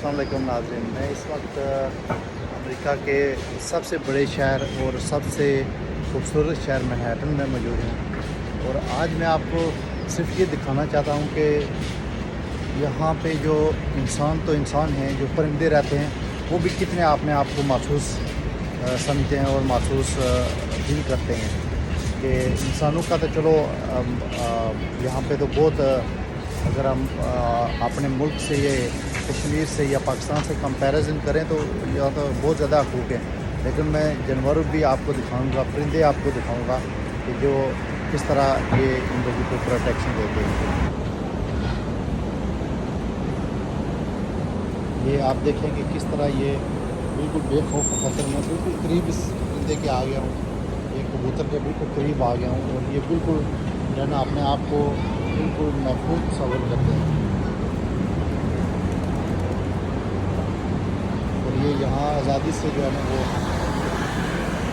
अस्सलाम वालेकुम नाज़रीन। मैं इस वक्त अमेरिका के सबसे बड़े शहर और सबसे खूबसूरत शहर मैनहट्टन में मौजूद हूँ। और आज मैं आपको सिर्फ ये दिखाना चाहता हूँ कि यहाँ पे जो इंसान हैं, जो परिंदे रहते हैं, वो भी कितने अपने आप को महसूस समझते हैं और महसूस फील करते हैं। कि इंसानों का तो चलो यहाँ पे तो बहुत अगर हम अपने मुल्क से ये कश्मीर से या पाकिस्तान से कंपैरिजन करें तो यहाँ तो बहुत ज़्यादा हकूक़ है। लेकिन मैं जानवरों भी आपको दिखाऊंगा, परिंदे आपको दिखाऊंगा कि जो किस तरह ये इन लोगों को प्रोटेक्शन देते हैं। ये आप देखें कि किस तरह ये बिल्कुल बेखौफ खतर में बिल्कुल करीब इस परिंदे के आ गया हूँ, ये कबूतर के बिल्कुल करीब आ गया हूँ और ये बिल्कुल जो है ना अपने आप को बिल्कुल महफूज तस्वर करते हैं। और ये यहाँ आज़ादी से जो है ना वो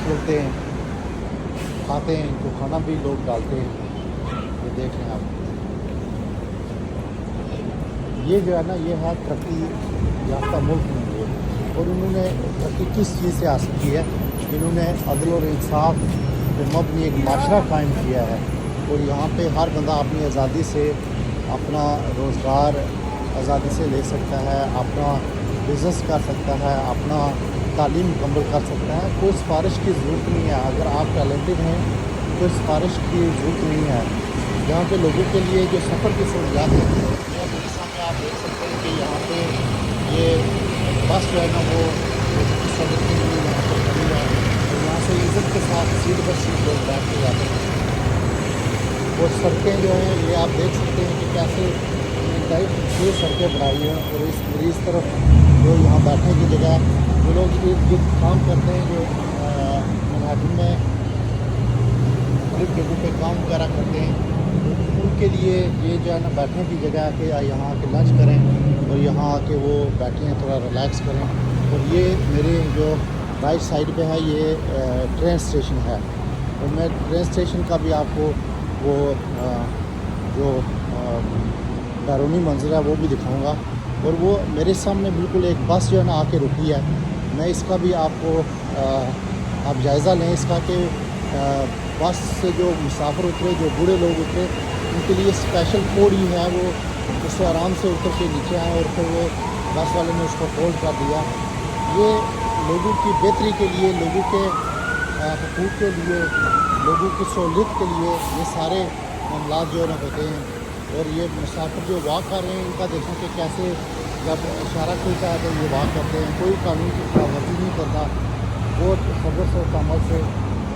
खेलते हैं, खाते हैं, इनको खाना भी लोग डालते हैं। ये देख लें आप, ये जो है ना ये है तरक्की याफ्ता मुल्क में ये, और उन्होंने तरक्की किस चीज़ से हासिल की है? इन्होंने अदल और इंसाफ पे मबनी एक माशरा कायम किया है। और यहाँ पे हर बंदा अपनी आज़ादी से अपना रोज़गार आज़ादी से ले सकता है, अपना बिज़नेस कर सकता है, अपना तालीम मुकम्मल कर सकता है। कोई सिफारिश की ज़रूरत नहीं है। अगर आप टैलेंटेड हैं कोई सिफारिश की ज़रूरत नहीं है। यहाँ पे लोगों के लिए जो सफ़र की सहूलियात है, मेरे सामने आप देख सकते हैं कि यहाँ पे ये बस जो है ना वो सड़क के लिए यहाँ पर खड़ी है और यहाँ से इज़्ज़त के साथ सीट पर सीट लोग बैठ के जाते हैं। और सड़कें जो हैं ये आप देख सकते हैं कि कैसे कई खूबसूरत सड़कें बनाई हैं। और इस तरफ जो यहाँ बैठने की जगह जो लोग इर्द गिर्द काम करते हैं, जो मैनहट्टन में मुख्तलिफ जगहों पे काम वगैरह करते हैं, तो उनके लिए ये जो है ना बैठने की जगह है कि यहाँ आके लंच करें और यहाँ आके वो बैठें, थोड़ा रिलैक्स करें। और ये मेरे जो राइट साइड पे है ये ट्रेन स्टेशन है। और मैं ट्रेन स्टेशन का भी आपको वो जो बैरूनी मंजर है वो भी दिखाऊंगा। और वो मेरे सामने बिल्कुल एक बस जो है ना आके रुकी है। मैं इसका भी आपको आप जायज़ा लें इसका कि बस से जो मुसाफिर उतरे, जो बूढ़े लोग उतरे, उनके लिए स्पेशल पौड़ी है, वो उससे आराम से उतर के नीचे आए और फिर वो बस वाले ने उसको फोल्ड कर दिया। ये लोगों की बेहतरी के लिए, लोगों के हकूक़ के लिए, लोगों की सहूलियत के लिए ये सारे मामला जो है ना होते हैं। और ये मुसाफिर जो वॉक कर रहे हैं इनका देखें कि कैसे जब इशारा खुलता है तो ये वॉक करते हैं, कोई कानून की खिलाफवर्जी नहीं करता, बहुत सब्र से कमल से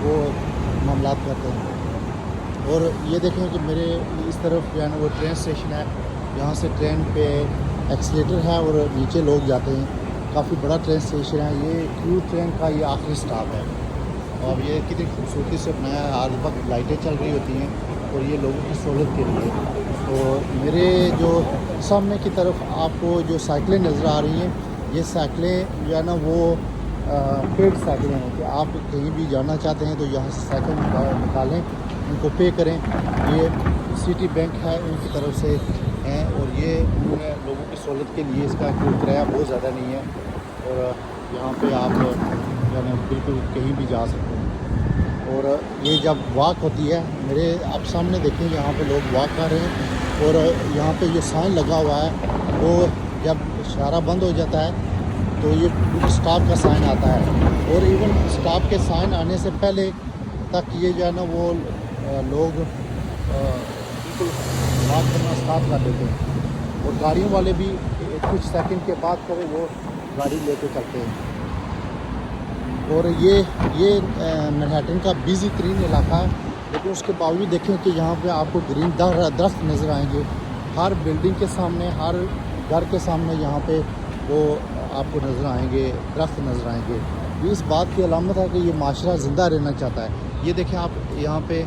वो मामला करते हैं। और ये देखें कि मेरे इस तरफ जो है ना वो ट्रेन स्टेशन है, यहाँ से ट्रेन पे एक्सीलेटर है और नीचे लोग जाते हैं। काफ़ी बड़ा ट्रेन स्टेशन है। ये क्रू ट्रेन का ये आखिरी स्टॉप है। और ये कितनी खूबसूरती से बनाया है, हर वक्त लाइटें चल रही होती हैं और ये लोगों की सहूलत के लिए। तो मेरे जो सामने की तरफ आपको जो साइकिलें नज़र आ रही हैं, ये साइकिलें जो है ना वो पेड साइकिलें हैं कि आप कहीं भी जाना चाहते हैं तो यहाँ से साइकिल निकालें, उनको पे करें। ये सिटी बैंक है उनकी तरफ से हैं और ये उन्होंने लोगों की सहूलत के लिए इसका कोई किराया बहुत ज़्यादा नहीं है। और यहाँ पे आप यानी बिल्कुल कहीं भी जा सकते हैं। और ये जब वॉक होती है, मेरे आप सामने देखें यहाँ पे लोग वॉक कर रहे हैं और यहाँ पे जो साइन लगा हुआ है वो जब इशारा बंद हो जाता है तो ये स्टॉप का साइन आता है। और इवन स्टॉप के साइन आने से पहले तक ये जो है ना वो लोग बिल्कुल वॉक करना स्टार्ट कर देते हैं। और गाड़ियों वाले भी कुछ सेकंड के बाद करें वो गाड़ी लेके चलते हैं। और ये मैनहट्टन का बिज़ी तरीन इलाका है, लेकिन उसके बावजूद देखें कि यहाँ पे आपको ग्रीन दरख्त नज़र आएंगे। हर बिल्डिंग के सामने, हर घर के सामने यहाँ पे वो आपको नज़र आएंगे, दरख्त नज़र आएंगे। ये इस बात की अलामत है कि ये माशरा ज़िंदा रहना चाहता है। ये देखें आप यहाँ पे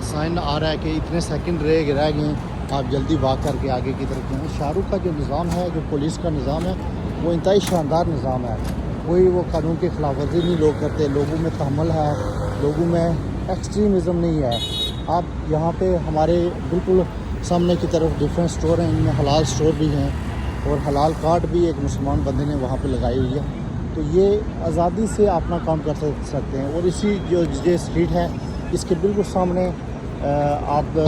साइन आ रहा है कि इतने सेकंड रह गए, आप जल्दी वॉक करके आगे की तरफ जाएँ। शाहरुख का जो निज़ाम है, जो पुलिस का निज़ाम है, वो इंतहाई शानदार निज़ाम है। कोई वो कानून की खिलाफवर्जी नहीं लोग करते, लोगों में तहम्मुल है, लोगों में एक्सट्रीमिज़म नहीं है। आप यहाँ पे हमारे बिल्कुल सामने की तरफ डिफरेंट स्टोर हैं, इनमें हलाल स्टोर भी हैं اور حلال کارٹ بھی ایک مسلمان بندے نے وہاں پہ لگائی ہوئی ہے. تو یہ آزادی سے اپنا کام کر سکتے ہیں. اور اسی جو یہ اسٹریٹ ہے اس کے بالکل سامنے آپ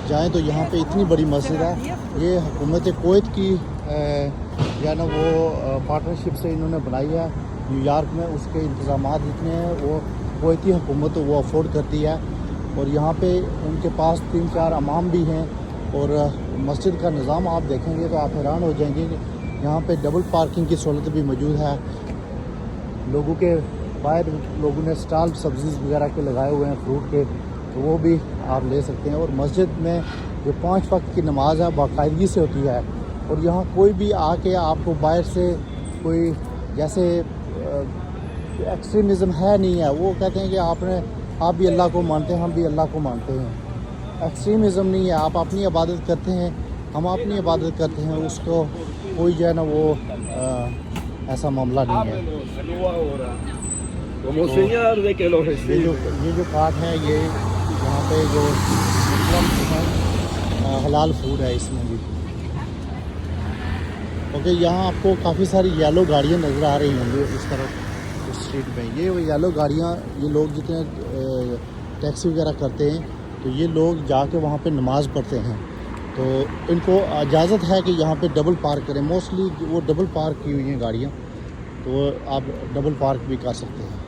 جائیں تو یہاں پہ اتنی بڑی مسجد ہے. یہ حکومت کویت کی جو ہے نا وہ پارٹنرشپ سے انہوں نے بنائی ہے نیو یارک میں. اس کے انتظامات اتنے ہیں وہ کویتی حکومت وہ افورڈ کرتی ہے. اور یہاں پہ ان کے پاس 3-4 امام بھی ہیں. اور مسجد کا نظام آپ دیکھیں گے تو آپ حیران ہو جائیں گے کہ یہاں پہ ڈبل پارکنگ کی سہولت بھی موجود ہے. لوگوں کے باہر لوگوں نے اسٹال سبزیز وغیرہ کے لگائے ہوئے ہیں فروٹ کے, تو وہ بھی آپ لے سکتے ہیں. اور مسجد میں جو 5 وقت کی نماز ہے باقاعدگی سے ہوتی ہے. اور یہاں کوئی بھی آ کے آپ کو باہر سے کوئی جیسے ایکسٹریمزم ہے نہیں ہے. وہ کہتے ہیں کہ آپ بھی اللہ کو مانتے ہیں, ہم بھی اللہ کو مانتے ہیں. ایکسٹریمزم نہیں ہے. آپ اپنی عبادت کرتے ہیں, ہم اپنی عبادت کرتے ہیں. اس کو کوئی جو ہے نا وہ ایسا معاملہ نہیں ہے. یہ جو کارٹ ہے یہ یہاں پہ جو حلال فوڈ ہے اس میں بھی. اوکے, یہاں آپ کو کافی ساری یلو گاڑیاں نظر آ رہی ہوں گی اس طرف اسٹریٹ میں. یہ یلو گاڑیاں, یہ لوگ جتنے ٹیکسی وغیرہ کرتے ہیں تو یہ لوگ جا کے وہاں پہ نماز پڑھتے ہیں. تو ان کو اجازت ہے کہ یہاں پہ ڈبل پارک کریں. موسٹلی وہ ڈبل پارک کی ہوئی ہیں گاڑیاں, تو آپ ڈبل پارک بھی کر سکتے ہیں.